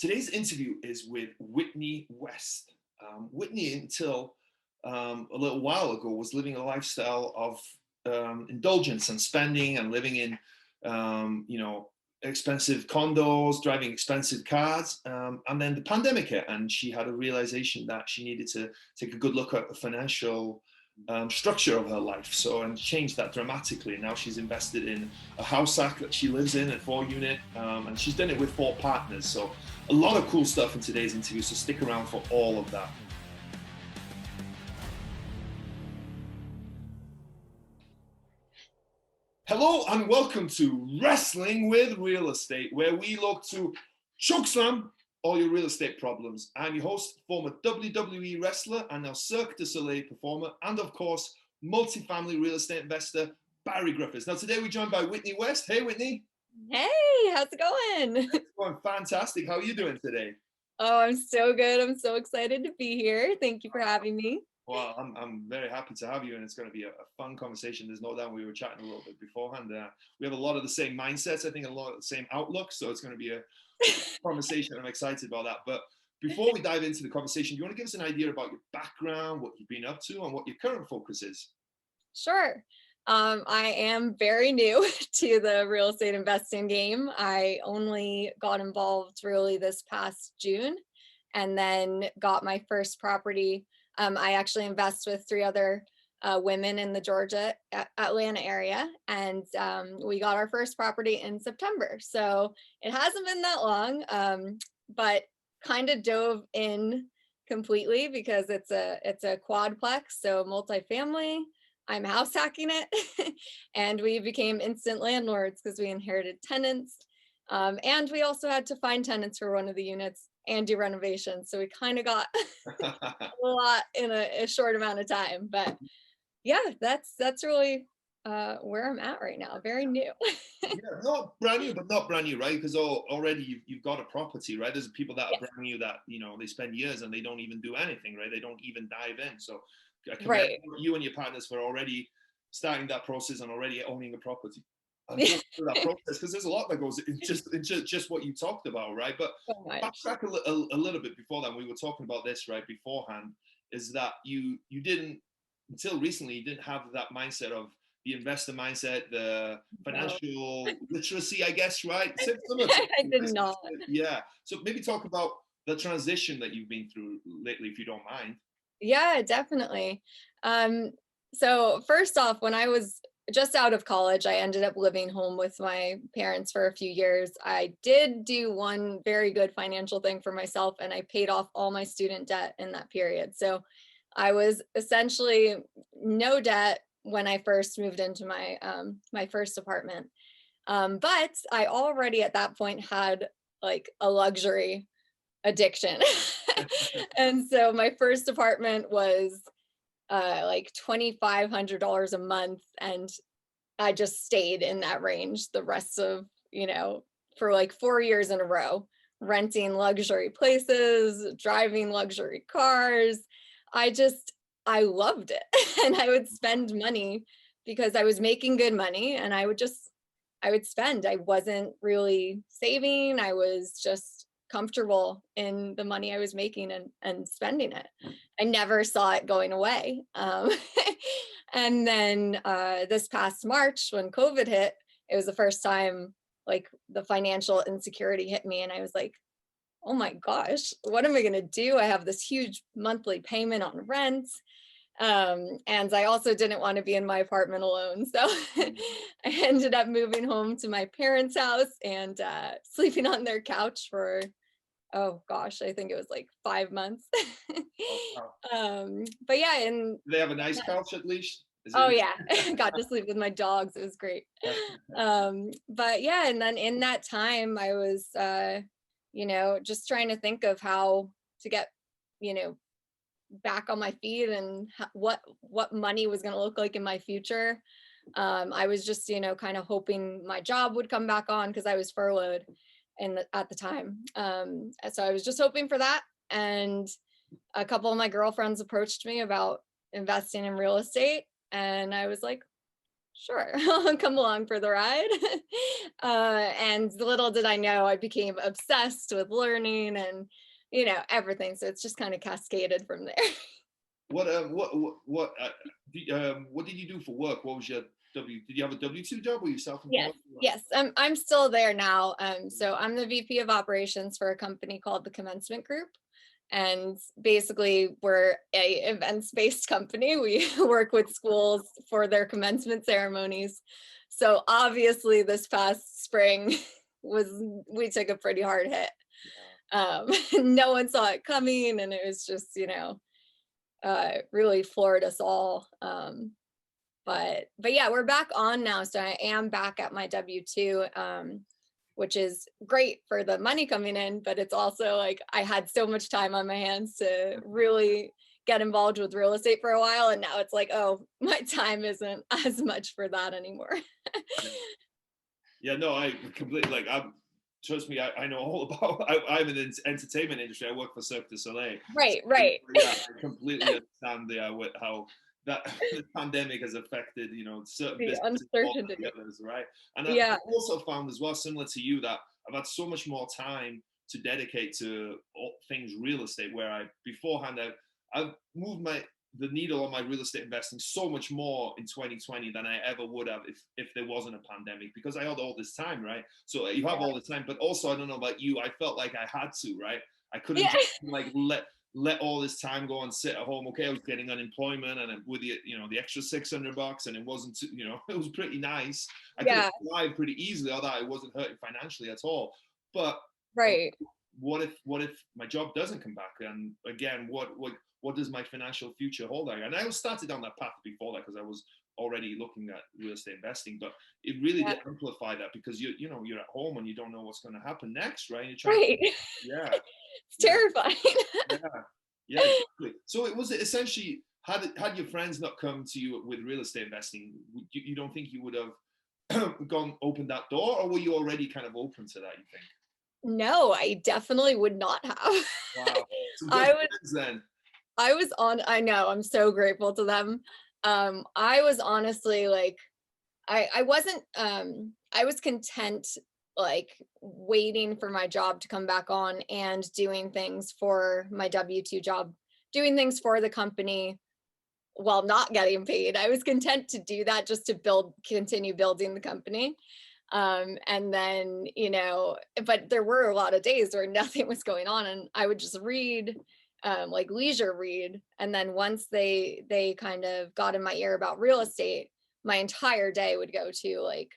Today's interview is with Whitney West. Whitney, until a little while ago, was living a lifestyle of indulgence and spending and living in, expensive condos, driving expensive cars. And then the pandemic hit, and she had a realization that she needed to take a good look at the financial structure of her life, and changed that dramatically. Now she's invested in a house hack that she lives in, a 4-unit, and she's done it with 4 partners. So a lot of cool stuff in today's interview, so stick around for all of that. Hello and welcome to Wrestling with Real Estate, where we look to chokeslam all your real estate problems. I'm your host, former WWE wrestler and now Cirque du Soleil performer, and of course, multifamily real estate investor, Barri Griffiths. Now today we're joined by Whitney West. Hey, Whitney. Hey, how's it going? It's going fantastic. How are you doing today? Oh, I'm so good. I'm so excited to be here. Thank you for having me. Well, I'm very happy to have you, and it's going to be a fun conversation. There's no doubt. We were chatting a little bit beforehand. We have a lot of the same mindsets, I think, a lot of the same outlook. So it's going to be a conversation. I'm excited about that. But before we dive into the conversation, do you want to give us an idea about your background, what you've been up to, and what your current focus is? Sure. I am very new to the real estate investing game. I only got involved really this past June, and then got my first property. I actually invest with 3 other women in the Georgia, Atlanta area, and we got our first property in September. So it hasn't been that long, but kind of dove in completely because it's a quadplex, so multifamily. I'm house hacking it, and we became instant landlords because we inherited tenants, and we also had to find tenants for one of the units and do renovation. So we kind of got a lot in a short amount of time. But yeah, that's really where I'm at right now. Very new. Yeah, not brand new, but not brand new, right? Because already you've got a property, right? There's people that are brand new that, they spend years and they don't even do anything, right? They don't even dive in. So I commend you and your partners for already starting that process and already owning a property. Through that process, because there's a lot that goes in just what you talked about, right? But backtrack a little bit before that. We were talking about this right beforehand, is that you didn't, until recently, you didn't have that mindset of the investor mindset, the financial literacy, I guess, right? I did not. Yeah. So maybe talk about the transition that you've been through lately, if you don't mind. Yeah, definitely. So first off, when I was just out of college, I ended up living home with my parents for a few years. I did do one very good financial thing for myself, and I paid off all my student debt in that period. So I was essentially no debt when I first moved into my my first apartment. But I already at that point had like a luxury addiction. And so my first apartment was like $2,500 a month, and I just stayed in that range the rest of, for like 4 years in a row, renting luxury places, driving luxury cars. I loved it. And I would spend money because I was making good money, and I would spend. I wasn't really saving. I was just comfortable in the money I was making and spending it. I never saw it going away. And then this past March, when COVID hit, it was the first time like the financial insecurity hit me, and I was like, oh my gosh, what am I going to do? I have this huge monthly payment on rent. And I also didn't want to be in my apartment alone. So I ended up moving home to my parents' house and sleeping on their couch for, oh gosh, I think it was like 5 months. But yeah, and do they have a nice couch at least? Yeah, got to sleep with my dogs. It was great. But yeah, and then in that time, I was, just trying to think of how to get, back on my feet and what money was going to look like in my future. I was just, kind of hoping my job would come back on because I was furloughed at the time. So I was just hoping for that. And a couple of my girlfriends approached me about investing in real estate. And I was like, sure, I'll come along for the ride. And little did I know, I became obsessed with learning and, everything. So it's just kind of cascaded from there. What did you do for work? What was your did you have a W-2 job or you Yes, self-employed? yes, I'm still there now. So I'm the VP of operations for a company called the Commencement Group. And basically, we're a events-based company. We work with schools for their commencement ceremonies. So obviously, this past spring we took a pretty hard hit. No one saw it coming, and it was just, really floored us all. But yeah, we're back on now. So I am back at my W-2, which is great for the money coming in, but it's also like I had so much time on my hands to really get involved with real estate for a while. And now it's like, oh, my time isn't as much for that anymore. Yeah, no, I completely trust me, I know all about. I'm in the entertainment industry. I work for Cirque du Soleil. Right, So, right. yeah, I completely understand how that the pandemic has affected, certain The businesses more than uncertainty. the others, right? And Yeah. I've also found as well, similar to you, that I've had so much more time to dedicate to all things real estate, where I've moved the needle on my real estate investing so much more in 2020 than I ever would have if there wasn't a pandemic, because I had all this time, right? So you have all this time, but also, I don't know about you, I felt like I had to, right? I couldn't Yeah. just let all this time go and sit at home. Okay, I was getting unemployment, and with the extra $600, and it wasn't, it was pretty nice. I could have survived pretty easily, although I wasn't hurting financially at all. But Right. what if my job doesn't come back? And again, what does my financial future hold? And I was started on that path before that because I was already looking at real estate investing, but it really did amplify that, because you're at home and you don't know what's going to happen next, right? And you're trying yeah. It's terrifying. Yeah, exactly. So was it essentially, had your friends not come to you with real estate investing, you don't think you would have opened that door, or were you already kind of open to that, you think? No, I definitely would not have. Wow. Some good friends then. I know, I'm so grateful to them. I was honestly like, I wasn't, I was content like waiting for my job to come back on and doing things for my W-2 job, doing things for the company while not getting paid. I was content to do that just to continue building the company. And then, but there were a lot of days where nothing was going on, and I would just read, like leisure read. And then once they kind of got in my ear about real estate, my entire day would go to like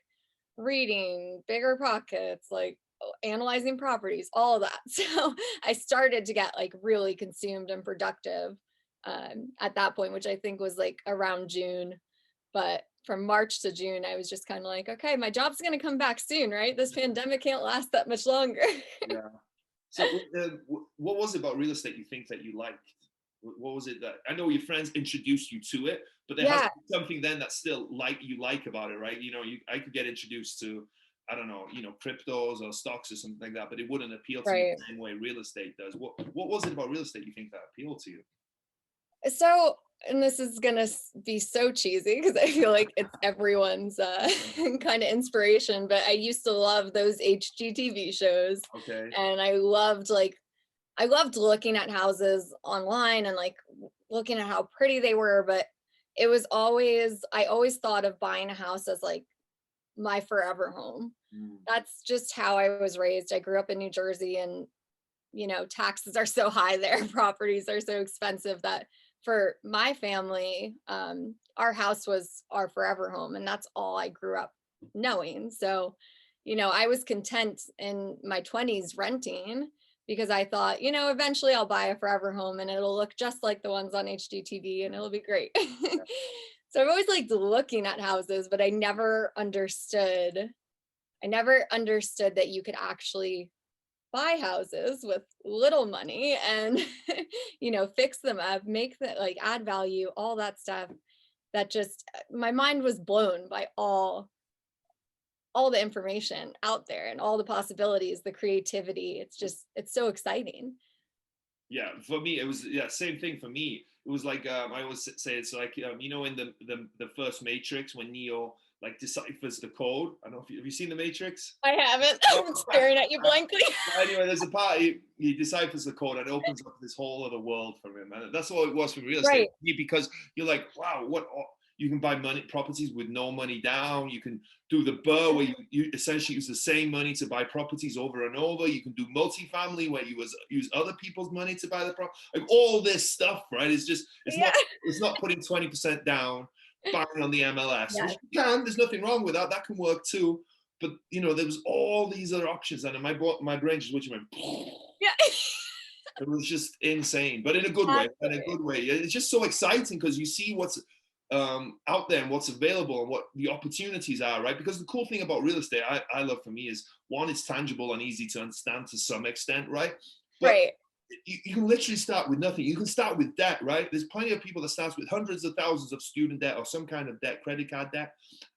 reading Bigger Pockets, like analyzing properties, all of that. So I started to get like really consumed and productive at that point, which I think was like around June. But from March to June, I was just kind of like, okay, my job's going to come back soon, right? This pandemic can't last that much longer. Yeah. So what was it about real estate you think that you liked? What was it that, I know your friends introduced you to it, but there has to be something then that still you like about it, right? I could get introduced to, I don't know, cryptos or stocks or something like that, but it wouldn't appeal to me the same way real estate does. What was it about real estate you think that appealed to you? So, and this is gonna be so cheesy because I feel like it's everyone's kind of inspiration, but I used to love those HGTV shows. Okay. And I loved looking at houses online and like looking at how pretty they were, but I always thought of buying a house as like my forever home. That's just how I was raised. I grew up in New Jersey, and taxes are so high there, properties are so expensive, that for my family, our house was our forever home, and that's all I grew up knowing. So, I was content in my 20s renting because I thought, eventually I'll buy a forever home and it'll look just like the ones on HGTV and it'll be great. So I've always liked looking at houses, but I never understood that you could actually buy houses with little money and fix them up, make them like add value, all that stuff. That just, my mind was blown by all the information out there and all the possibilities, the creativity. It's so exciting. Yeah, for me it was same thing for me. It was like I always say it's like in the first Matrix when Neo like deciphers the code. I don't know if have you seen The Matrix? I haven't. I'm staring at you blankly. Anyway, there's a part he deciphers the code and it opens up this whole other world for him, and that's all it was for real estate. Right. Because you're like, wow, what you can buy properties with no money down. You can do the BRRRR where you essentially use the same money to buy properties over and over. You can do multifamily where you use other people's money to buy the property. Like all this stuff, right? It's not putting 20% down, buying on the MLS. Yes. Which you can. There's nothing wrong with that. That can work too. But there was all these other options, and my brain just went. Yeah. It was just insane, but in a good way. In a good way. It's just so exciting because you see what's out there and what's available and what the opportunities are, right? Because the cool thing about real estate, I love for me is one, it's tangible and easy to understand to some extent, right? But right. You can literally start with nothing. You can start with debt, right? There's plenty of people that start with hundreds of thousands of student debt or some kind of debt, credit card debt,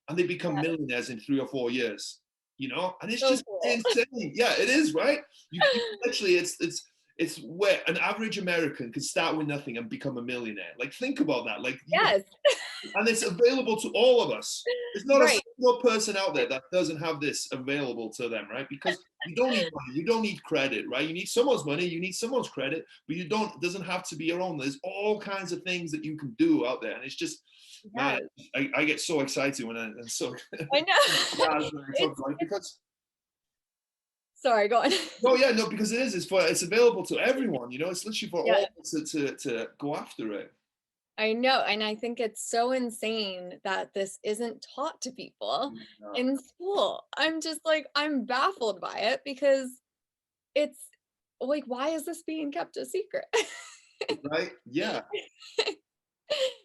and they become millionaires in 3 or 4 years, and it's so just cool. Insane. Yeah, it is, right? You literally, it's where an average American could start with nothing and become a millionaire. Like, think about that. Like, yes. And it's available to all of us. There's not a single person out there that doesn't have this available to them, right? Because you don't need money. You don't need credit, right? You need someone's money. You need someone's credit, but it doesn't have to be your own. There's all kinds of things that you can do out there. And it's just, man, I get so excited when I know. Because sorry, go on. No, because it's available to everyone, it's literally for all to go after it. I know, and I think it's so insane that this isn't taught to people in school. I'm just like, I'm baffled by it because it's like, why is this being kept a secret? Right? Yeah.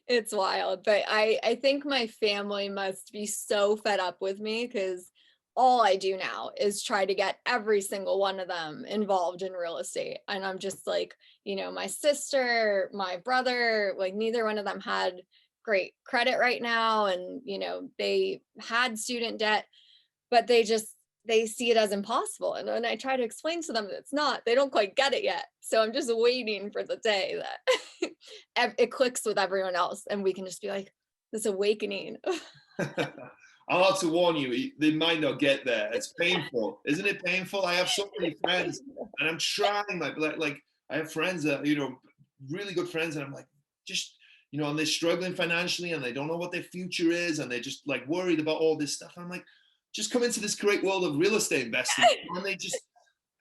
It's wild, but I think my family must be so fed up with me because all I do now is try to get every single one of them involved in real estate. And I'm just like, my sister, my brother, like neither one of them had great credit right now. And, they had student debt, but they see it as impossible. And when I try to explain to them that it's not, they don't quite get it yet. So I'm just waiting for the day that it clicks with everyone else and we can just be like, this awakening. I'll have to warn you, they might not get there. It's painful. Isn't it painful? I have so many friends and I'm trying like I have friends that, really good friends, and I'm like, just, and they're struggling financially and they don't know what their future is and they're just like worried about all this stuff. And I'm like, just come into this great world of real estate investing. And they just,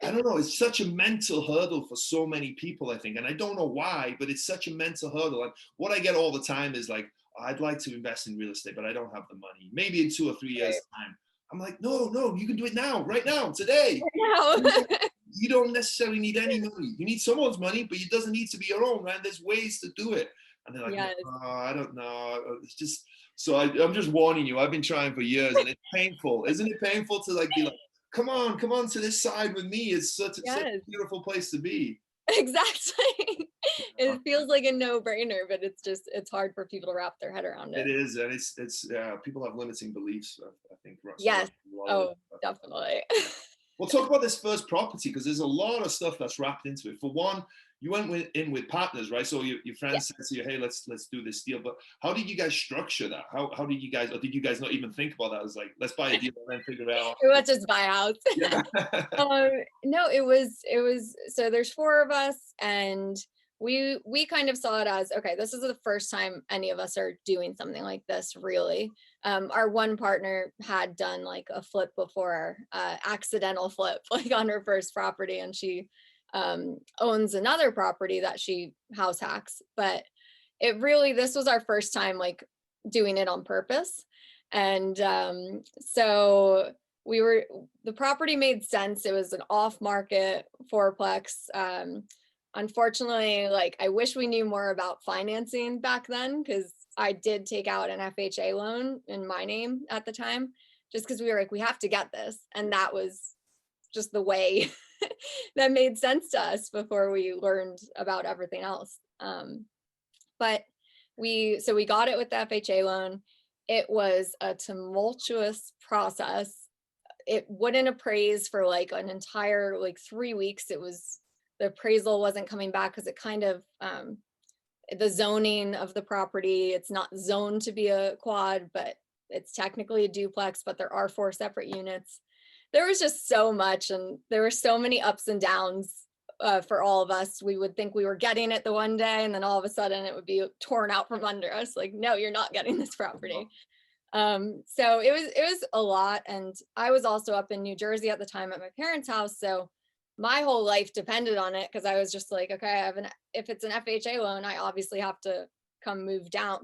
I don't know, it's such a mental hurdle for so many people, I think. And I don't know why, but it's such a mental hurdle. And what I get all the time is like, I'd like to invest in real estate, but I don't have the money. Maybe in 2 or 3 years' time. I'm like, no, you can do it now, right now, today. Right now. You don't necessarily need any money. You need someone's money, but it doesn't need to be your own, man. There's ways to do it. And they're like, no, I don't know. It's just, so I'm just warning you. I've been trying for years and it's painful. Isn't it painful to be like, come on to this side with me. It's such a beautiful place to be. Exactly. It feels like a no-brainer, but it's hard for people to wrap their head around it. It is, and it's people have limiting beliefs, I think. Yes. Definitely. We'll talk about this first property because there's a lot of stuff that's wrapped into it. For one, you went in with partners, right? So your friends said to you, hey, let's do this deal. But how did you guys structure that? How did you guys, or did you guys not even think about that? It was like, let's buy a deal and then figure it out. Let's just buy a house. Yeah. No, it was, so there's 4 of us and we kind of saw it as, okay, this is the first time any of us are doing something like this, really. Our one partner had done like a flip before, accidental flip, like on her first property, and she owns another property that she house hacks, but this was our first time like doing it on purpose. And so the property made sense. It was an off-market fourplex. Unfortunately, like I wish we knew more about financing back then, because I did take out an FHA loan in my name at the time, just because we were like, we have to get this. And that was just the way that made sense to us before we learned about everything else. But we got it with the FHA loan. It was a tumultuous process. It wouldn't appraise for like an entire 3 weeks. The appraisal wasn't coming back because it kind of, the zoning of the property, it's not zoned to be a quad, but it's technically a duplex, but there are 4 separate units. There was just so much, and there were so many ups and downs for all of us. We would think we were getting it the one day, and then all of a sudden it would be torn out from under us. Like, no, you're not getting this property. So it was a lot. And I was also up in New Jersey at the time at my parents' house. So my whole life depended on it, because I was just like, okay, if it's an FHA loan, I obviously have to come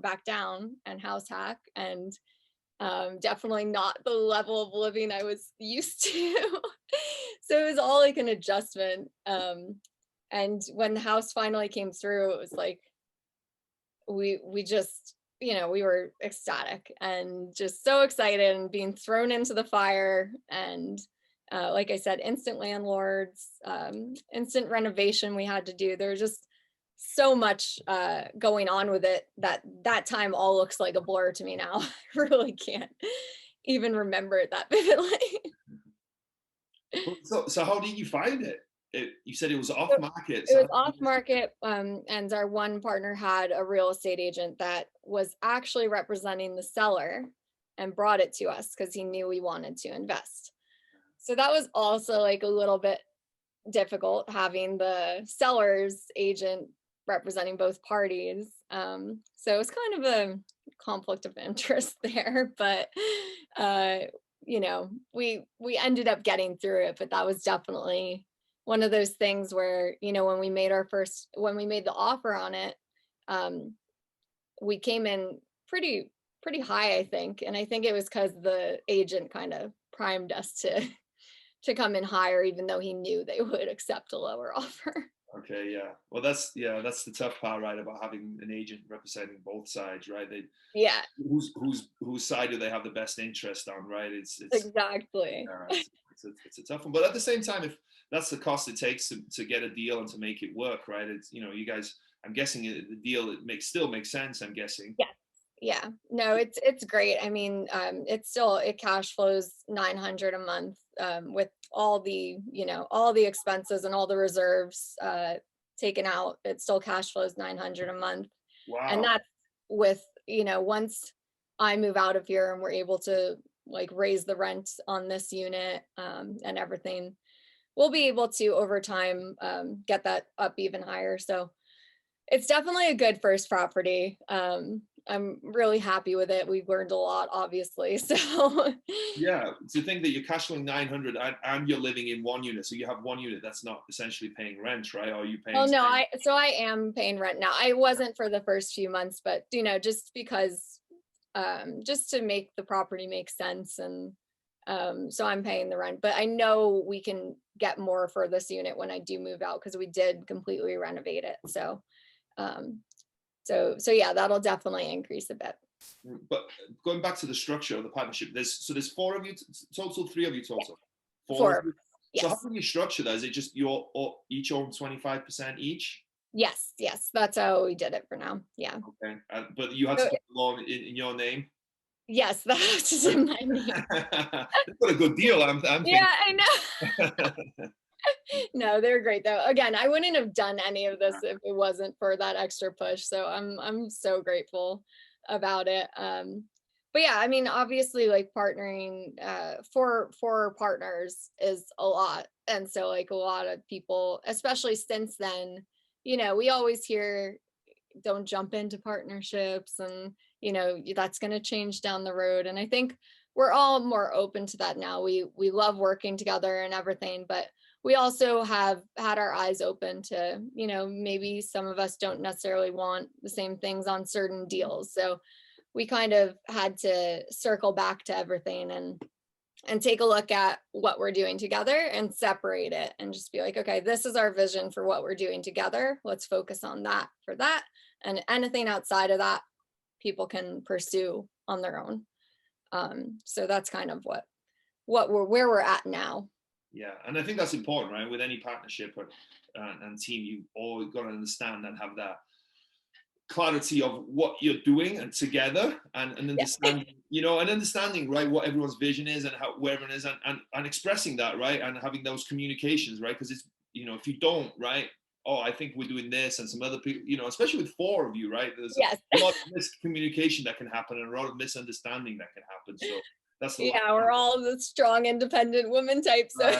back down and house hack. And definitely not the level of living I was used to. So it was all like an adjustment. And when the house finally came through, it was like, we just, we were ecstatic and just so excited and being thrown into the fire. And like I said, instant landlords, instant renovation we had to do. There was just so much going on with it that time all looks like a blur to me now. I really can't even remember it that vividly. So how did you find it? You said it was off market. It was off market, and our one partner had a real estate agent that was actually representing the seller and brought it to us because he knew we wanted to invest. So that was also like a little bit difficult, having the seller's agent representing both parties. So it was kind of a conflict of interest there, but we ended up getting through it. But that was definitely one of those things where, when we made the offer on it, we came in pretty high, I think. And I think it was because the agent kind of primed us to come in higher, even though he knew they would accept a lower offer. Okay, yeah. Well, that's the tough part, right? About having an agent representing both sides, right? Yeah. Whose side do they have the best interest on, right? It's exactly. It's a tough one, but at the same time, if that's the cost it takes to get a deal and to make it work, right? It's you guys. I'm guessing the deal still makes sense. I'm guessing. Yeah. No, it's great. I mean, it cash flows $900 a month with all the expenses and all the reserves taken out. It still cash flows $900 a month. Wow. And that's with once I move out of here and we're able to like raise the rent on this unit and everything, we'll be able to over time get that up even higher. So it's definitely a good first property. I'm really happy with it. We've learned a lot, obviously. So yeah, to think that you're cash flowing 900 and you're living in one unit, so you have one unit that's not essentially paying rent, right? Or are you paying? Oh no, I am paying rent now. I wasn't for the first few months, but just because just to make the property make sense, and so I'm paying the rent. But I know we can get more for this unit when I do move out, because we did completely renovate it. So so yeah, that'll definitely increase a bit. But going back to the structure of the partnership, there's 4 of you total, 3 of you total. Yeah. 4. Yes. So how do you structure that? Is it just each own 25% each? Yes, that's how we did it for now. Yeah. Okay, but you had to put the loan in your name. Yes, that's in my name. What a good deal! I'm thinking. Yeah, I know. No, they're great though. Again, I wouldn't have done any of this if it wasn't for that extra push. So I'm so grateful about it. But yeah, I mean, obviously, like partnering for partners is a lot, and so like a lot of people, especially since then, we always hear, don't jump into partnerships, and that's going to change down the road. And I think we're all more open to that now. We love working together and everything, but we also have had our eyes open to, maybe some of us don't necessarily want the same things on certain deals. So we kind of had to circle back to everything and take a look at what we're doing together and separate it and just be like, okay, this is our vision for what we're doing together. Let's focus on that for that. And anything outside of that, people can pursue on their own. So that's kind of where we're at now. Yeah, and I think that's important, right? With any partnership and team, you always got to understand and have that clarity of what you're doing and together, and understanding, and understanding, right, what everyone's vision is and where everyone is, and expressing that, right, and having those communications, right? Because it's, if you don't, right, oh, I think we're doing this, and some other people, you know, especially with four of you, right? There's Yes. a lot of miscommunication that can happen and a lot of misunderstanding that can happen. So that's the Yeah, we're all the strong, independent woman type. So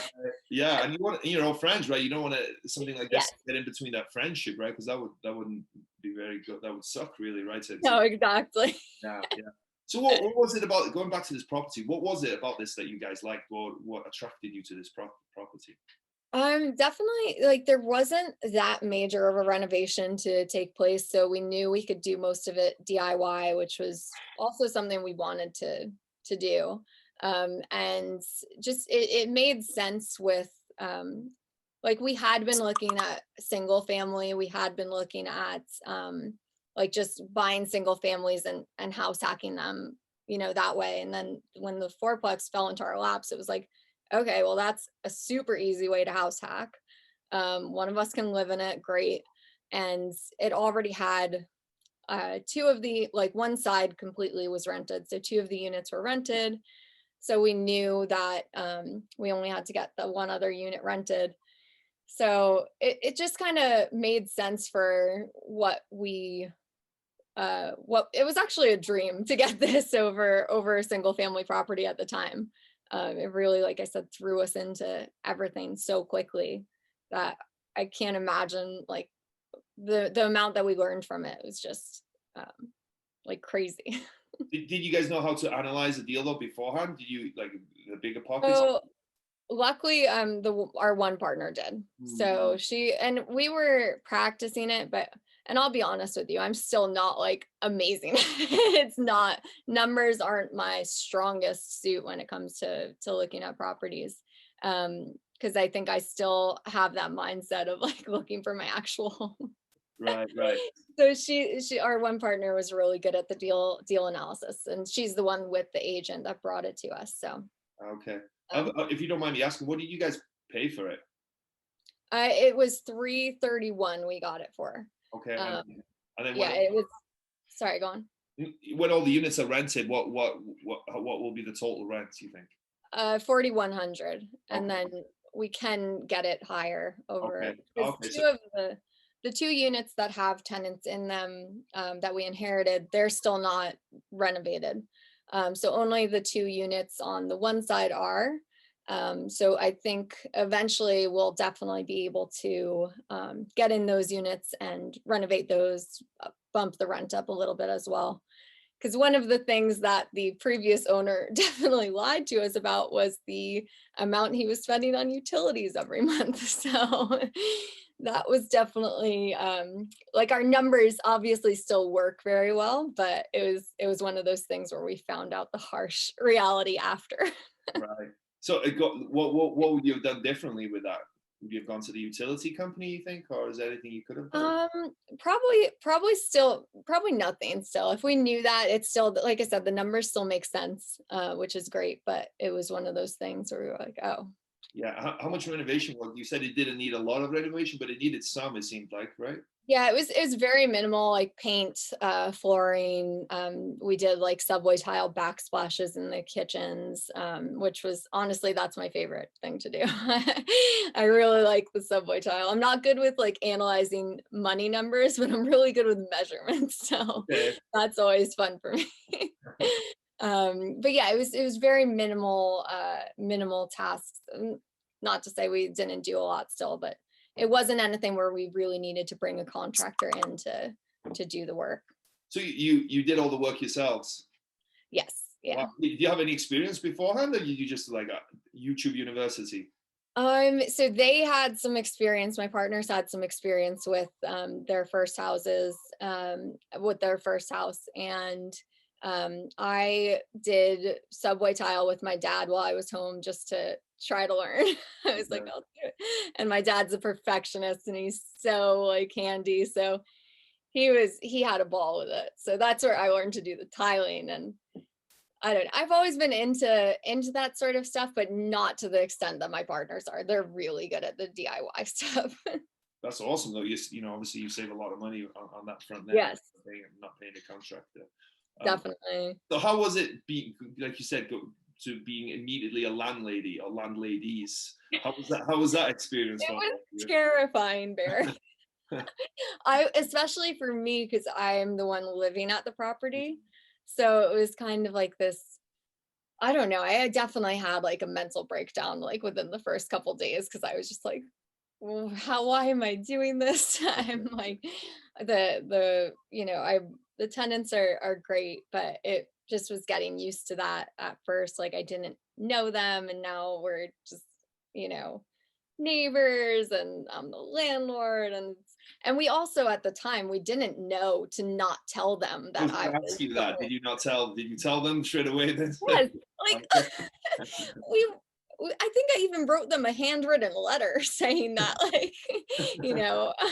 yeah, and you want, you know, friends, right? You don't want to something like this yes. get in between that friendship, right? Because that wouldn't be very good. That would suck, really, right? No, exactly. Yeah, yeah. So what was it about, going back to this property? What was it about this that you guys liked? What attracted you to this property? Definitely, like, there wasn't that major of a renovation to take place, so we knew we could do most of it DIY, which was also something we wanted to do. And just it made sense with like, we had been looking at single family, we had been looking at like just buying single families and house hacking them, you know, that way. And then when the fourplex fell into our laps, it was like, okay, well, that's a super easy way to house hack. One of us can live in it, great. And it already had two of the, like, one side completely was rented. So two of the units were rented. So we knew that we only had to get the one other unit rented. So it just kind of made sense for what it was actually a dream to get this over a single family property at the time. It really, like I said, threw us into everything so quickly that I can't imagine, like, the amount that we learned from it was just like crazy. Did you guys know how to analyze a deal though beforehand? Did you, like, the bigger pockets? So luckily, our one partner did. So we were practicing it, but, and I'll be honest with you, I'm still not like amazing. It's not, numbers aren't my strongest suit when it comes to looking at properties. Because I think I still have that mindset of like looking for my actual home. Right, right. So our one partner was really good at the deal analysis, and she's the one with the agent that brought it to us. So Okay. um, If you don't mind me asking, what did you guys pay for it? it was 331 we got it for. Okay. And then Yeah, it was, sorry, go on. when all the units are rented, what will be the total rent, you think? 4,100, and Okay. then we can get it higher over Okay. it. Because Okay. two of the two units that have tenants in them that we inherited, they're still not renovated. So only the two units on the one side are. So I think eventually we'll definitely be able to get in those units and renovate those, bump the rent up a little bit as well. Because one of the things that the previous owner definitely lied to us about was the amount he was spending on utilities every month. So that was definitely like, our numbers obviously still work very well, but it was one of those things where we found out the harsh reality after. Right. So it got, what would you have done differently with that? Would you have gone to the utility company, you think, or is there anything you could have done? Probably nothing still. If we knew that, it's still, like I said, the numbers still make sense, which is great, but it was one of those things where we were like, oh. Yeah. How much renovation work? You said it didn't need a lot of renovation, but it needed some, it seemed like, right? Yeah, it was very minimal, like paint, flooring. We did like subway tile backsplashes in the kitchens, which was, honestly, that's my favorite thing to do. I really like the subway tile. I'm not good with like analyzing money numbers, but I'm really good with measurements. So Okay. that's always fun for me. But yeah, it was very minimal tasks. Not to say we didn't do a lot still, but it wasn't anything where we really needed to bring a contractor in to do the work. So you did all the work yourselves? Yes. Yeah. Wow. Did you have any experience beforehand, or you just like a YouTube university? So they had some experience. My partners had some experience with their first houses, with their first house. And I did subway tile with my dad while I was home just to try to learn. I was like, I'll do it. And my dad's a perfectionist and he's so like handy. So he had a ball with it. So that's where I learned to do the tiling. And I don't know, I've always been into that sort of stuff, but not to the extent that my partners are. They're really good at the DIY stuff. That's awesome though. You know, obviously you save a lot of money on that front there. Yes, Not paying a contractor. definitely. So how was it being, like you said, to being immediately a landlady or landladies? How was that experience It for was you? terrifying, Barry. Especially for me, because I'm the one living at the property. So it was kind of like this, I don't know. I definitely had like a mental breakdown like within the first couple days, because I was just like, well, why am I doing this? I'm like, the tenants are great, but it just was getting used to that at first. Like I didn't know them, and now we're just, you know, neighbors, and I'm the landlord, and we also at the time we didn't know to not tell them I was that going I to ask was you that. Did you tell them straight away then? yes, like we I think I even wrote them a handwritten letter saying that, like,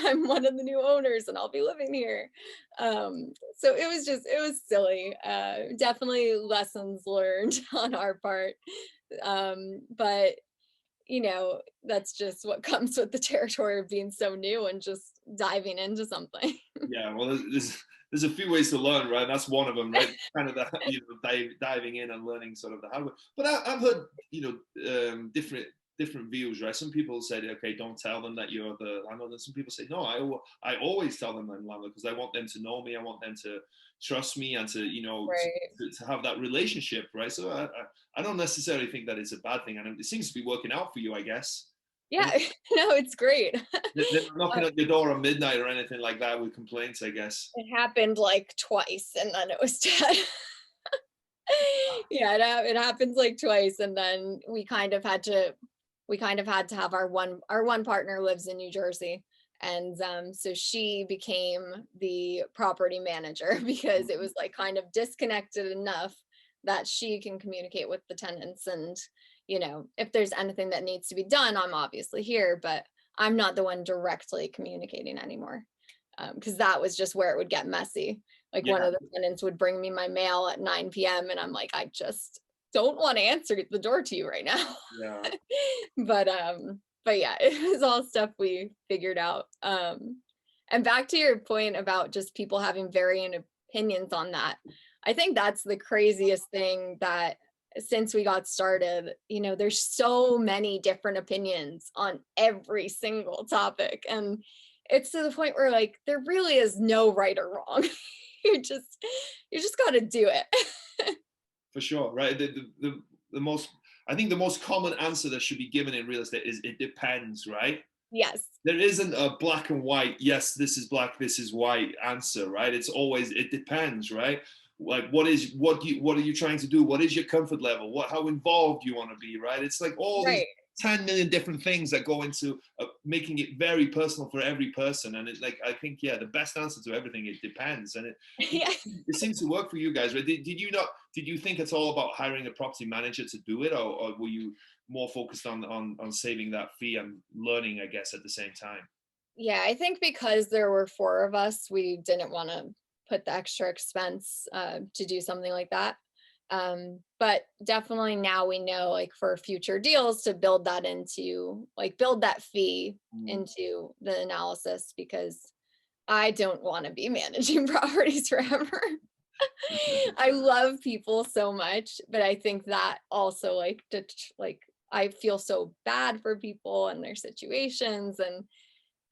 I'm one of the new owners and I'll be living here. So it was silly. Definitely lessons learned on our part. But that's just what comes with the territory of being so new and just diving into something. Yeah, well, there's a few ways to learn, right? That's one of them, right? Kind of the diving in and learning sort of the hard way. But I've heard different views, right? Some people say, okay, don't tell them that you're the landlord, and some people say, no, I always tell them I'm landlord because I want them to know me, I want them to trust me, and to Right. to have that relationship, right? So I don't necessarily think that it's a bad thing, and it seems to be working out for you, I guess. Yeah, no, it's great. They're not knocking at your door at midnight or anything like that with complaints, I guess. It happened like twice and then it was dead. Yeah, it happens like twice, and then we kind of had to have our one partner lives in New Jersey, and so she became the property manager because it was like kind of disconnected enough that she can communicate with the tenants, and if there's anything that needs to be done, I'm obviously here, but I'm not the one directly communicating anymore, because that was just where it would get messy. Like one Yeah, of the tenants would bring me my mail at 9 p.m. and I'm like, I just don't want to answer the door to you right now. yeah. But yeah, it was all stuff we figured out. And back to your point about just people having varying opinions on that. I think that's the craziest thing, that since we got started, there's so many different opinions on every single topic. And it's to the point where like there really is no right or wrong. you just you just got to do it. For sure, right? The most, I think the most common answer that should be given in real estate is it depends, right? Yes. There isn't a black and white, yes, this is black, this is white answer, right? It's always it depends, right? Like what are you trying to do? What is your comfort level? How involved you want to be, right? It's like all these Right. 10 million different things that go into making it very personal for every person. And it, like, I think, yeah, the best answer to everything, it depends. And Yeah. it seems to work for you guys, right? Did you think it's all about hiring a property manager to do it, or were you more focused on saving that fee and learning, I guess, at the same time? Yeah, I think because there were four of us, we didn't want to put the extra expense to do something like that. But definitely now we know, like, for future deals, to build that fee into the analysis, because I don't want to be managing properties forever. I love people so much, but I think that also like I feel so bad for people and their situations,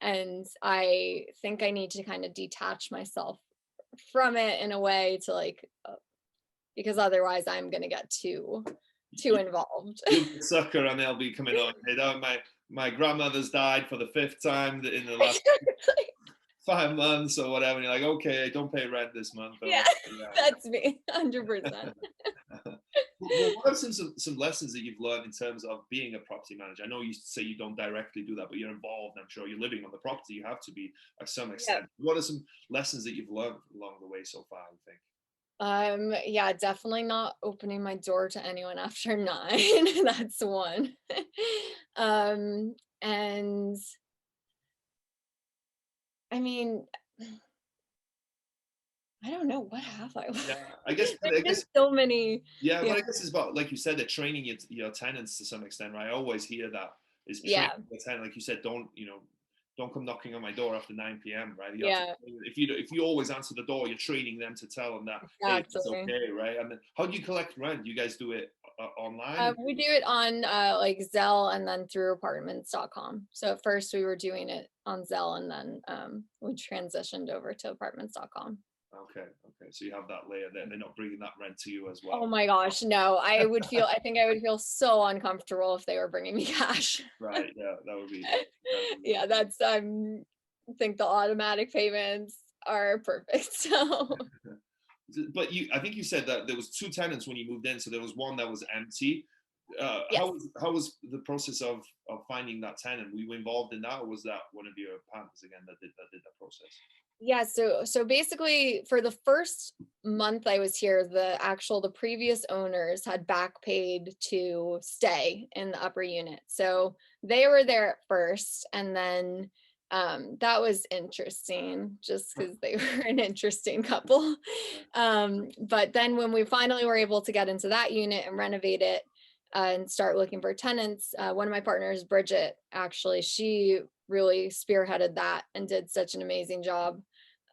and I think I need to kind of detach myself from it in a way to because otherwise I'm gonna get too involved. You'll be a sucker, and they'll be coming on. Hey, my grandmother's died for the fifth time in the last 5 months or whatever. And you're like, okay, don't pay rent this month. Yeah, Yeah. that's me, 100%. Well, what are some lessons that you've learned in terms of being a property manager? I know you say you don't directly do that, but you're involved. I'm sure you're living on the property. You have to be at some extent. Yeah. What are some lessons that you've learned along the way so far, you think? Yeah, definitely not opening my door to anyone after 9. That's one. And I mean, I don't know, what have I Yeah, learned? I guess, There's just so many. yeah, Yeah. but I guess it's about, like you said, they're training your tenants to some extent, right? I always hear that is training Yeah. the tenant, like you said, don't come knocking on my door after 9 p.m., right? You have to, Yeah. if you always answer the door, you're training them to tell them that, hey, it's Exactly. okay, right? And then how do you collect rent? You guys do it online? We do it on like Zelle and then through apartments.com. So at first we were doing it on Zelle, and then we transitioned over to apartments.com. Okay. So you have that layer there. They're not bringing that rent to you as well. Oh my gosh, no. I think I would feel so uncomfortable if they were bringing me cash. Right. Yeah, that would be. Yeah, that's I think the automatic payments are perfect. So But I think you said that there was 2 tenants when you moved in, so there was one that was empty. yes. How was the process of finding that tenant? Were you involved in that, or was that one of your partners again that did that process? Yeah, so basically for the first month I was here, the previous owners had back paid to stay in the upper unit. So they were there at first, and then that was interesting just because they were an interesting couple. But then when we finally were able to get into that unit and renovate it and start looking for tenants, one of my partners, Bridget, actually, she really spearheaded that and did such an amazing job.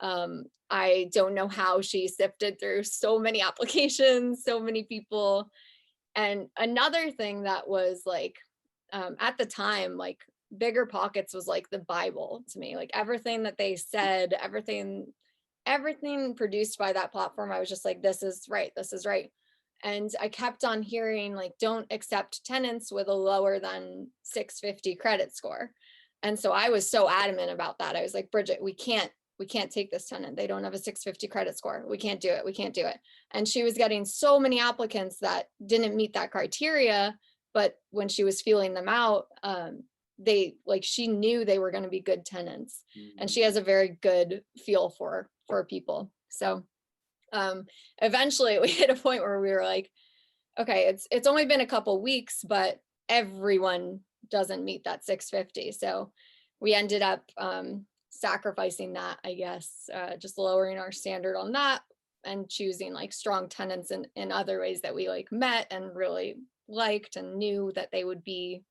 I don't know how she sifted through so many applications, so many people. And another thing that was like, at the time, like Bigger Pockets was like the Bible to me. Like everything that they said, everything produced by that platform, I was just like, this is right. And I kept on hearing like, don't accept tenants with a lower than 650 credit score. And so I was so adamant about that. I was like, Bridget, we can't take this tenant. They don't have a 650 credit score. We can't do it. And she was getting so many applicants that didn't meet that criteria. But when she was feeling them out, she knew they were going to be good tenants. Mm-hmm. And she has a very good feel for people. So eventually we hit a point where we were like, okay, it's only been a couple weeks, but everyone doesn't meet that 650. So we ended up sacrificing that, I guess, just lowering our standard on that and choosing like strong tenants in other ways that we like met and really liked and knew that they would be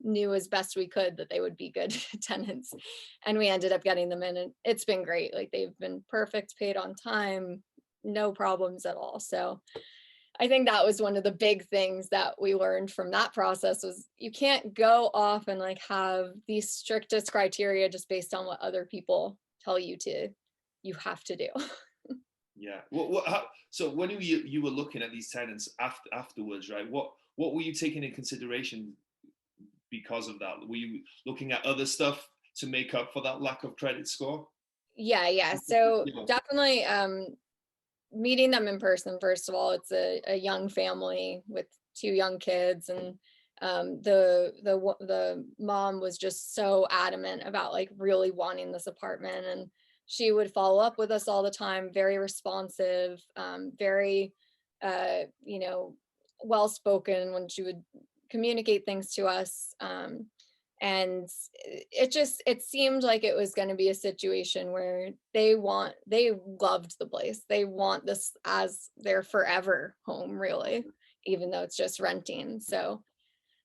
knew as best we could that they would be good tenants. And we ended up getting them in, and it's been great. Like they've been perfect, paid on time, no problems at all. So I think that was one of the big things that we learned from that process was you can't go off and like have the strictest criteria just based on what other people tell you you have to do. Yeah. So when you were looking at these tenants afterwards, right? What were you taking in consideration because of that? Were you looking at other stuff to make up for that lack of credit score? Yeah. So definitely meeting them in person. First of all, it's a young family with 2 young kids, and the mom was just so adamant about like really wanting this apartment, and she would follow up with us all the time, very responsive, very well spoken when she would communicate things to us. And it seemed like it was going to be a situation where they loved the place. They want this as their forever home, really, even though it's just renting. So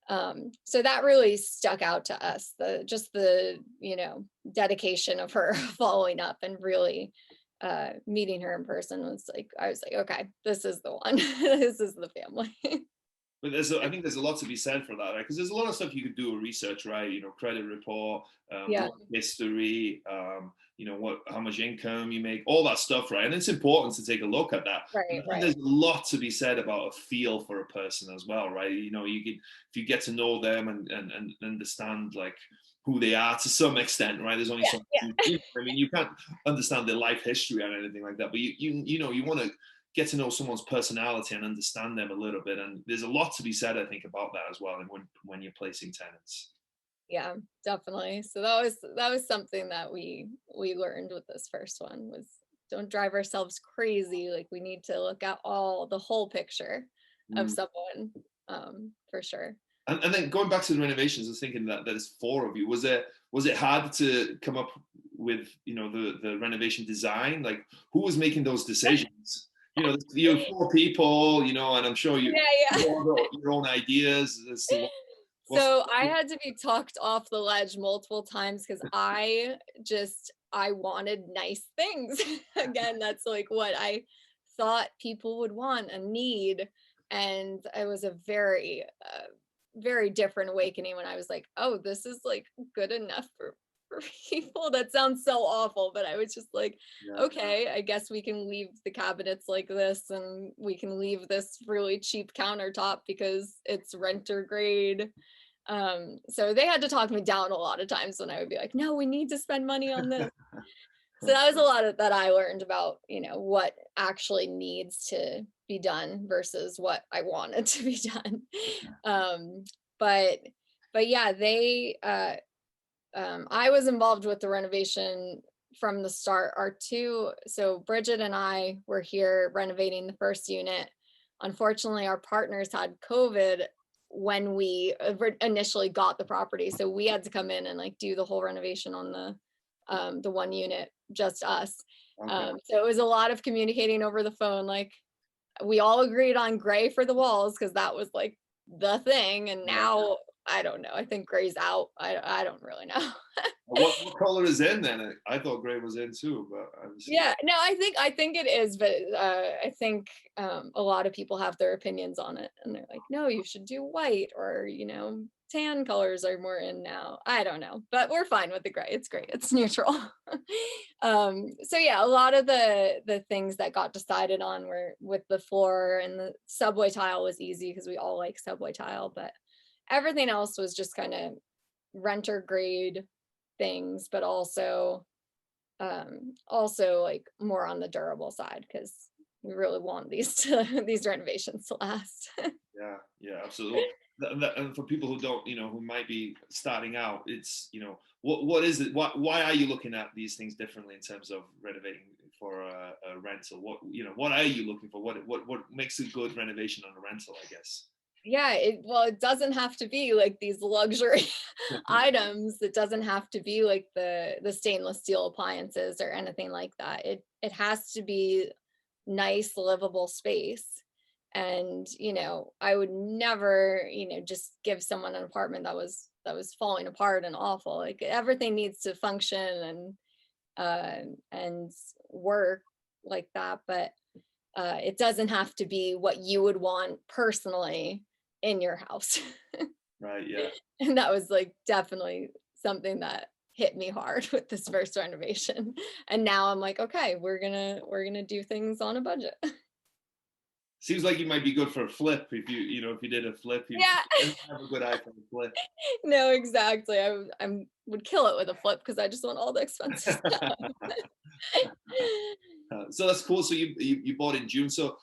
that really stuck out to us, the dedication of her following up and really meeting her in person was like, I was like, okay, this is the one. This is the family. But I think there's a lot to be said for that, right? Because there's a lot of stuff you could do research, right? Credit report, history, how much income you make, all that stuff, right? And it's important to take a look at that. Right. There's a lot to be said about a feel for a person as well, right? If you get to know them and understand like who they are to some extent, right? There's only some. I mean, you can't understand their life history or anything like that, but you want to get to know someone's personality and understand them a little bit. And there's a lot to be said, I think, about that as well. And when you're placing tenants. Yeah, definitely. So that was something that we learned with this first one was don't drive ourselves crazy. Like we need to look at the whole picture of someone, for sure. And then going back to the renovations, I was thinking that there's 4 of you. Was it hard to come up with the renovation design? Like who was making those decisions? You have 4 people, and I'm sure you have your own ideas as to so I had to be talked off the ledge multiple times because I wanted nice things. Again, that's like what I thought people would want and need. And it was a very, very different awakening when I was like, oh, this is like good enough for people. That sounds so awful, but I was just like, okay, I guess we can leave the cabinets like this, and we can leave this really cheap countertop because it's renter grade. So they had to talk me down a lot of times when I would be like, no, we need to spend money on this. So that was a lot of that I learned about, what actually needs to be done versus what I wanted to be done. But yeah, I was involved with the renovation from the start. So Bridget and I were here renovating the first unit. Unfortunately, our partners had COVID when we initially got the property. So we had to come in and like do the whole renovation on the one unit, just us. Okay. So it was a lot of communicating over the phone. Like we all agreed on gray for the walls because that was like the thing. And now I don't know. I think gray's out. I don't really know. What color is in then? I thought gray was in too, but yeah, no, I think it is, but I think a lot of people have their opinions on it, and they're like, no, you should do white, or tan colors are more in now. I don't know, but we're fine with the gray. It's great. It's neutral. So yeah, a lot of the things that got decided on were with the floor, and the subway tile was easy because we all like subway tile, but everything else was just kind of renter grade things, but also like more on the durable side because we really want these renovations to last. Yeah, absolutely. And for people who don't, who might be starting out, it's, what is it? Why are you looking at these things differently in terms of renovating for a rental? What are you looking for? What makes a good renovation on a rental, I guess? Yeah, it doesn't have to be like these luxury items. It doesn't have to be like the stainless steel appliances or anything like that. It has to be nice, livable space. And I would never just give someone an apartment that was falling apart and awful. Like everything needs to function and work like that, but it doesn't have to be what you would want personally in your house. Right. Yeah. And that was like definitely something that hit me hard with this first renovation. And now I'm like, okay, we're gonna do things on a budget. Seems like you might be good for a flip if you did a flip. You have a good eye for a flip. No, exactly. I would kill it with a flip because I just want all the expensive stuff. So that's cool. So you bought in June. So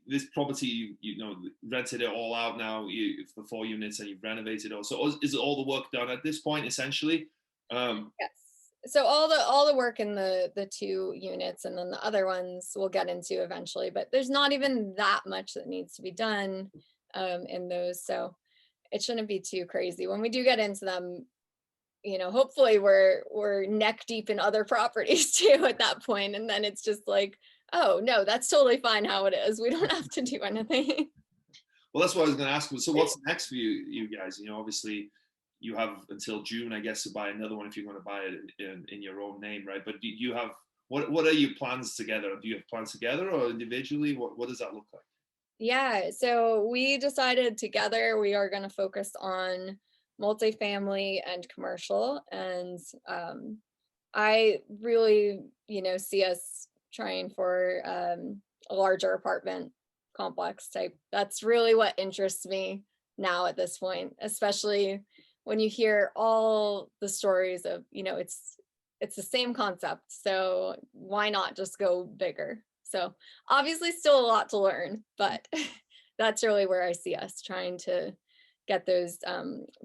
this property, you rented it all out now for 4 units, and you've renovated it all. So is all the work done at this point, essentially? Yes. So all the work in the 2 units, and then the other ones we'll get into eventually, but there's not even that much that needs to be done in those. So it shouldn't be too crazy. When we do get into them, hopefully we're neck deep in other properties too at that point. And then it's just like, oh no, that's totally fine how it is. We don't have to do anything. Well, that's what I was going to ask. So what's next for you guys? Obviously you have until June, I guess, to buy another one if you're going to buy it in your own name, right? But do you have, what are your plans together? Do you have plans together or individually? What does that look like? Yeah, so we decided together we are going to focus on multifamily and commercial. And I really, see us trying for a larger apartment complex type. That's really what interests me now at this point, especially when you hear all the stories of, it's the same concept. So why not just go bigger? So obviously still a lot to learn, but that's really where I see us trying to get those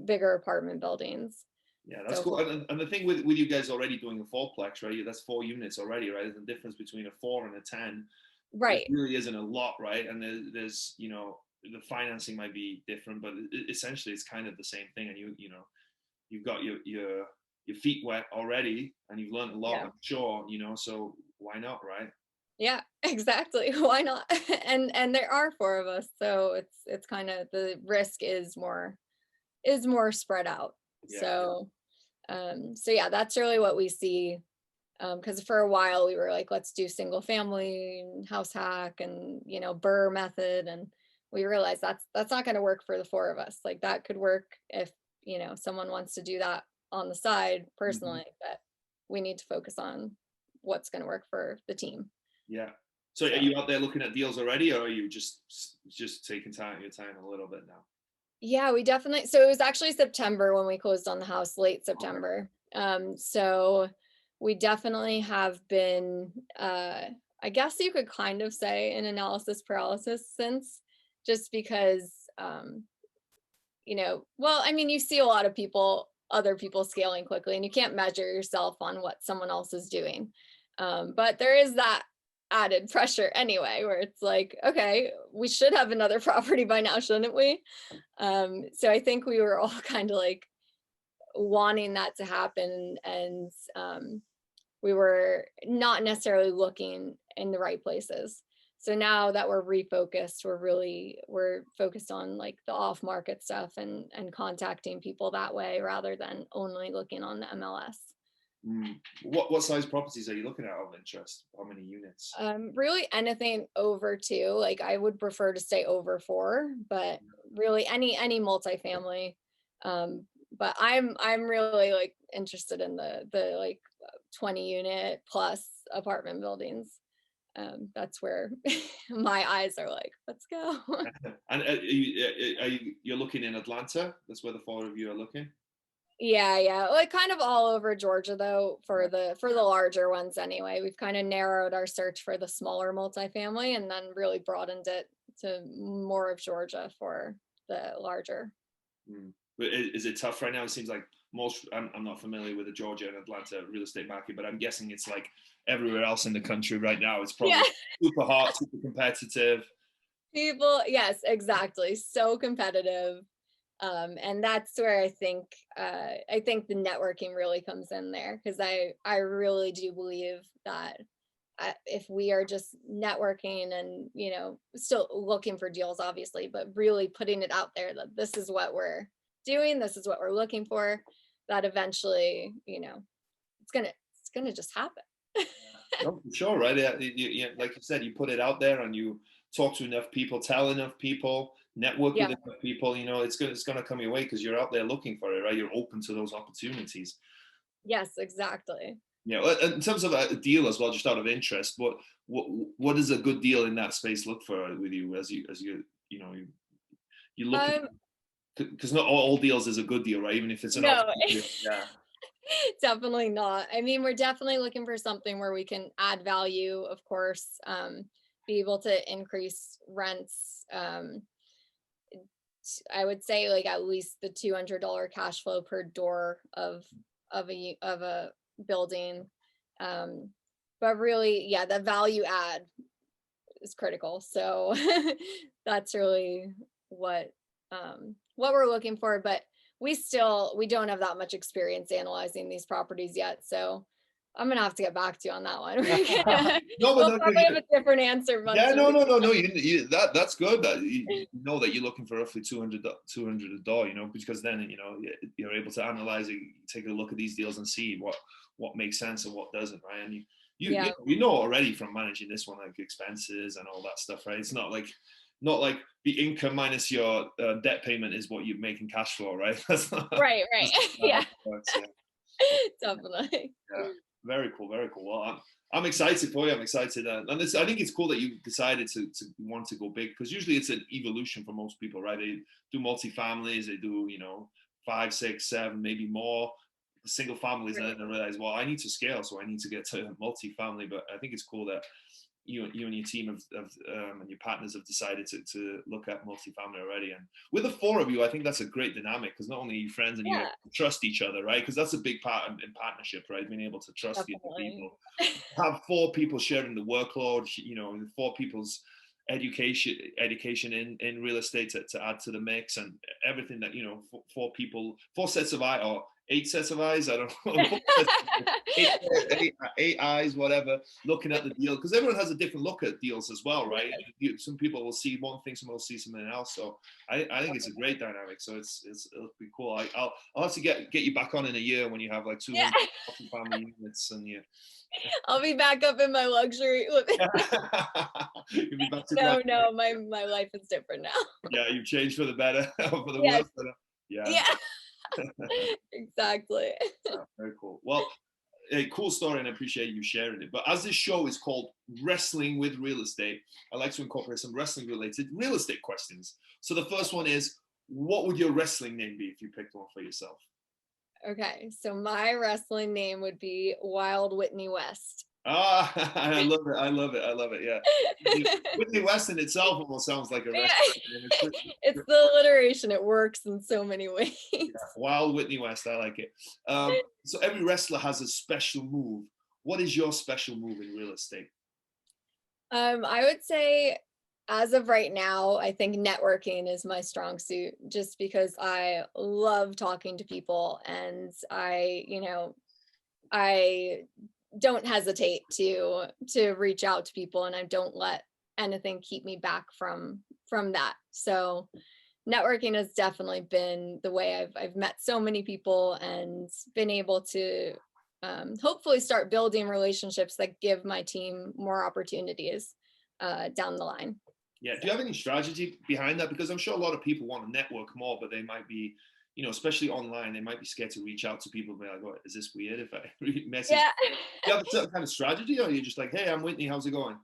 bigger apartment buildings. Yeah, that's cool. And the thing with you guys already doing a Fullplex, right? That's 4 units already, right? There's a difference between a 4 and a 10. Right. It really isn't a lot, right? And there's the financing might be different, but essentially it's kind of the same thing. And you've got your feet wet already, and you've learned a lot, I'm sure, so why not, right? Yeah, exactly. Why not? And there are 4 of us, so it's kind of, the risk is more spread out. Yeah. So yeah, that's really what we see. Because for a while we were like, let's do single family, house hack, and BRRRR method, and we realized that's not going to work for the four of us. Like that could work if, someone wants to do that on the side personally, but we need to focus on what's going to work for the team. Yeah. So are you out there looking at deals already, or are you just taking your time a little bit now? Yeah, we definitely, so it was actually September when we closed on the house, late September. Okay. So we definitely have been, I guess you could kind of say an analysis paralysis since, just because, well, I mean, you see a lot of other people scaling quickly, and you can't measure yourself on what someone else is doing. But there is that added pressure anyway, where it's like, okay, we should have another property by now, shouldn't we? So I think we were all kind of like wanting that to happen, and we were not necessarily looking in the right places. So now that we're refocused, we're focused on like the off market stuff and contacting people that way rather than only looking on the MLS. What size properties are you looking at of interest? How many units? Really anything over 2. Like I would prefer to stay over 4, but really any multifamily. But I'm really like interested in the like 20 unit plus apartment buildings. That's where my eyes are like, let's go. And you're looking in Atlanta? That's where the 4 of you are looking? Yeah, like kind of all over Georgia though, for the larger ones anyway. We've kind of narrowed our search for the smaller multifamily and then really broadened it to more of Georgia for the larger. Is it tough right now? It seems like I'm not familiar with the Georgia and Atlanta real estate market, but I'm guessing it's like everywhere else in the country right now. It's probably super hot, super competitive. Yes, exactly. So competitive. And that's where I think the networking really comes in there, because I really do believe that if we are just networking and still looking for deals obviously, but really putting it out there that this is what we're doing, this is what we're looking for, that eventually it's gonna just happen. No, for sure, right? Like you said, you put it out there and you talk to enough people, tell enough people, network with enough people, it's gonna come your way because you're out there looking for it, right? You're open to those opportunities. Yes, exactly. Yeah, in terms of a deal as well, just out of interest, what does a good deal in that space look for with you as you look at, because not all deals is a good deal, right? Even if it's an deal. Yeah. Definitely not. I mean, we're definitely looking for something where we can add value, of course, be able to increase rents. I would say like at least the $200 cash flow per door of a building. But really, the value add is critical. So that's really what we're looking for. But we don't have that much experience analyzing these properties yet. So I'm gonna have to get back to you on that one. We'll probably have a different answer. No. That's good. That you know that you're looking for roughly 200 a door. Because then you're able to analyze it, take a look at these deals and see what makes sense and what doesn't, right? And you know already from managing this one, like expenses and all that stuff, right? It's not like the income minus your debt payment is what you make in cash flow, right? That's not, right. Yeah. Definitely. Yeah. Very cool. Well, I'm excited for you. I'm excited, and I think it's cool that you decided to want to go big, because usually it's an evolution for most people, right? They do multi-families, they do 5, 6, 7, maybe more single families, and then they realize, well, I need to scale, so I need to get to multi-family. But I think it's cool that you and your team and your partners have decided to look at multifamily already. And with the 4 of you, I think that's a great dynamic, because not only are you friends and you trust each other, right? Because that's a big part in partnership, right? Being able to trust the other people. Have 4 people sharing the workload, 4 people's education in real estate to add to the mix, and everything that 4 sets of eyes, or 8 sets of eyes. I don't know. eight eyes, whatever, looking at the deal, because everyone has a different look at deals as well, right? Some people will see one thing, some will see something else. So I think it's a great dynamic. So it'll be cool. I'll have to get you back on in a year when you have like 200 family units and you. I'll be back up in my luxury. You'll be back to no, my life is different now. Yeah, you've changed for the better, for the worse. Yeah. Exactly. Very cool. Well, a cool story, and I appreciate you sharing it. But as this show is called Wrestling with Real Estate, I like to incorporate some wrestling related real estate questions. So the first one is, what would your wrestling name be if you picked one for yourself? Okay, so my wrestling name would be Wild Whitney West. Ah, I love it. Yeah. Whitney West in itself almost sounds like a wrestler. It's the alliteration. It works in so many ways. Yeah, Wild Whitney West. I like it. So every wrestler has a special move. What is your special move in real estate? I would say, as of right now, I think networking is my strong suit, just because I love talking to people, and I don't hesitate to reach out to people, and I don't let anything keep me back from that. So networking has definitely been the way I've met so many people and been able to hopefully start building relationships that give my team more opportunities down the line. Yeah. Do you have any strategy behind that? Because I'm sure a lot of people want to network more, but they might be, especially online, they might be scared to reach out to people and be like, oh, is this weird if I message? Yeah. Do you have a certain kind of strategy, or are you just like, hey, I'm Whitney, how's it going?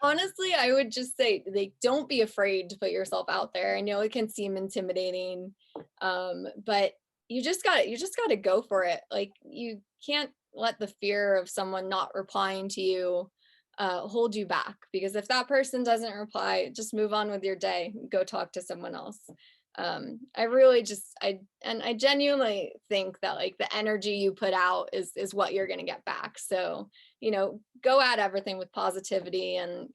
Honestly, I would just say, don't be afraid to put yourself out there. I know it can seem intimidating, but you just gotta go for it. Like, you can't let the fear of someone not replying to you hold you back, because if that person doesn't reply, just move on with your day, go talk to someone else. I genuinely think that, like, the energy you put out is what you're going to get back. So, go at everything with positivity, and,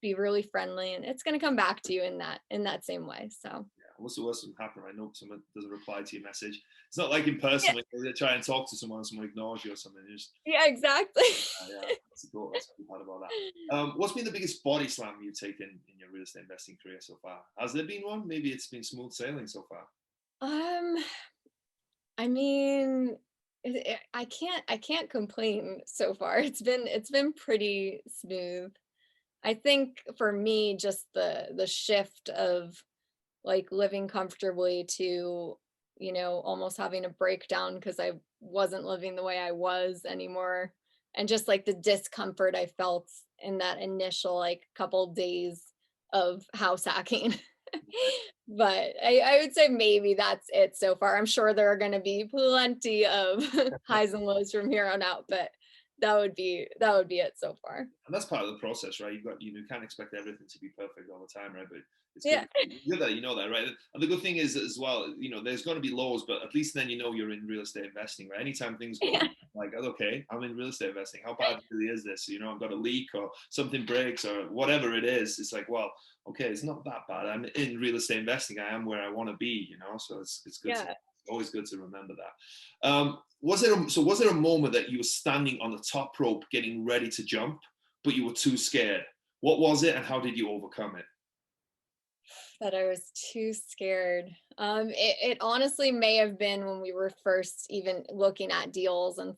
be really friendly, and it's going to come back to you in that same way. So what's the worst that can happen? I know someone doesn't reply to your message. It's not like in person, like they try and talk to someone and someone ignores you or something. Yeah, exactly. That's the part about that. What's been the biggest body slam you've taken in your real estate investing career so far? Has there been one? Maybe it's been smooth sailing so far. I mean, I can't complain so far. It's been pretty smooth. I think for me, just the shift of, like, living comfortably to, almost having a breakdown because I wasn't living the way I was anymore. And just, like, the discomfort I felt in that initial, like, couple days of house hacking. But I would say maybe that's it so far. I'm sure there are going to be plenty of highs and lows from here on out, but that would be it so far. And that's part of the process, right? You can't expect everything to be perfect all the time, right? But it's good that you know that, right? And the good thing is as well, there's going to be lows, but at least then you're in real estate investing, right? Anytime things go like, okay, I'm in real estate investing. How bad really is this? I've got a leak or something breaks or whatever it is. It's like, well, okay, it's not that bad. I'm in real estate investing. I am where I want to be, so it's good. Yeah. Always good to remember that. Was there a moment that you were standing on the top rope getting ready to jump, but you were too scared? What was it, and how did you overcome it? That I was too scared. It honestly may have been when we were first even looking at deals, and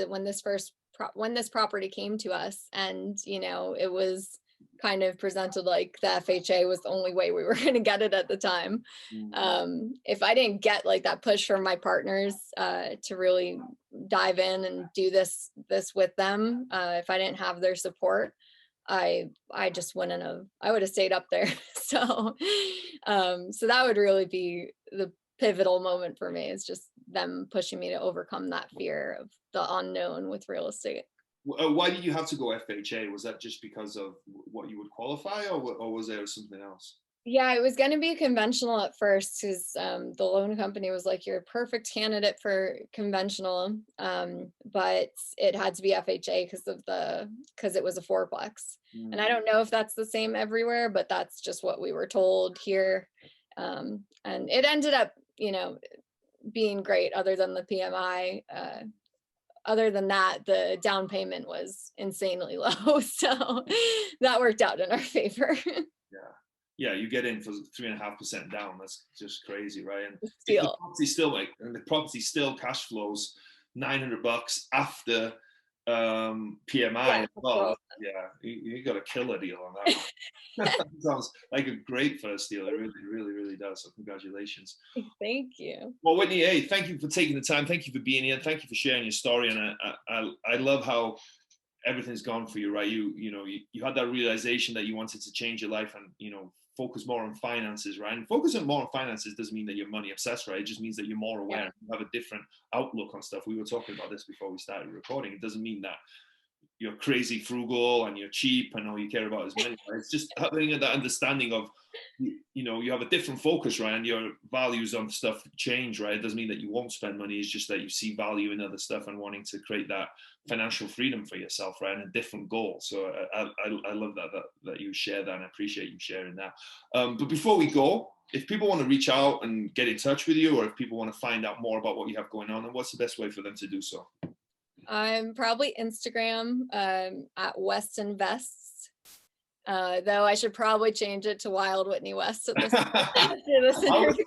when this property came to us, and it was kind of presented like the FHA was the only way we were going to get it at the time. If I didn't get, like, that push from my partners to really dive in and do this with them, if I didn't have their support, I just wouldn't have. I would have stayed up there. So that would really be the pivotal moment for me, is just them pushing me to overcome that fear of the unknown with real estate. Why did you have to go FHA? Was that just because of what you would qualify, or was there something else? Yeah, it was going to be conventional at first, because the loan company was like, you're a perfect candidate for conventional, but it had to be FHA because it was a fourplex. And I don't know if that's the same everywhere, but that's just what we were told here. And it ended up, being great other than the PMI. Other than that, the down payment was insanely low. So that worked out in our favor. Yeah, you get in for 3.5% down. That's just crazy, right? And Steal. the property still cash flows $900 after PMI as well. Yeah, you got a killer deal on that one. Sounds like a great first deal. It really, really, really does. So congratulations. Thank you. Well, Whitney, hey, thank you for taking the time. Thank you for being here. Thank you for sharing your story. And I love how everything's gone for you, right? You had that realization that you wanted to change your life and, focus more on finances, right? And focusing more on finances doesn't mean that you're money obsessed, right? It just means that you're more aware. You have a different outlook on stuff. We were talking about this before we started recording. It doesn't mean that you're crazy frugal and you're cheap and all you care about is money. Right? It's just having that understanding of, you have a different focus, right? And your values on stuff change, right? It doesn't mean that you won't spend money. It's just that you see value in other stuff and wanting to create that financial freedom for yourself, right? And a different goal. So I love that you share that, and I appreciate you sharing that. But before we go, if people want to reach out and get in touch with you, or if people want to find out more about what you have going on, then what's the best way for them to do so? Probably Instagram at West Invests. Though I should probably change it to Wild Whitney West at this interview.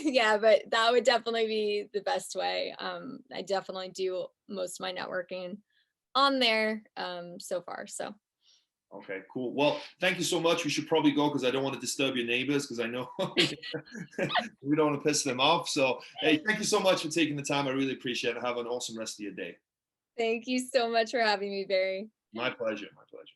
Yeah, but that would definitely be the best way. I definitely do most of my networking on there so far. So. Okay, cool. Well, thank you so much. We should probably go because I don't want to disturb your neighbors because I know we don't want to piss them off. So, hey, thank you so much for taking the time. I really appreciate it. Have an awesome rest of your day. Thank you so much for having me, Barry. My pleasure. My pleasure.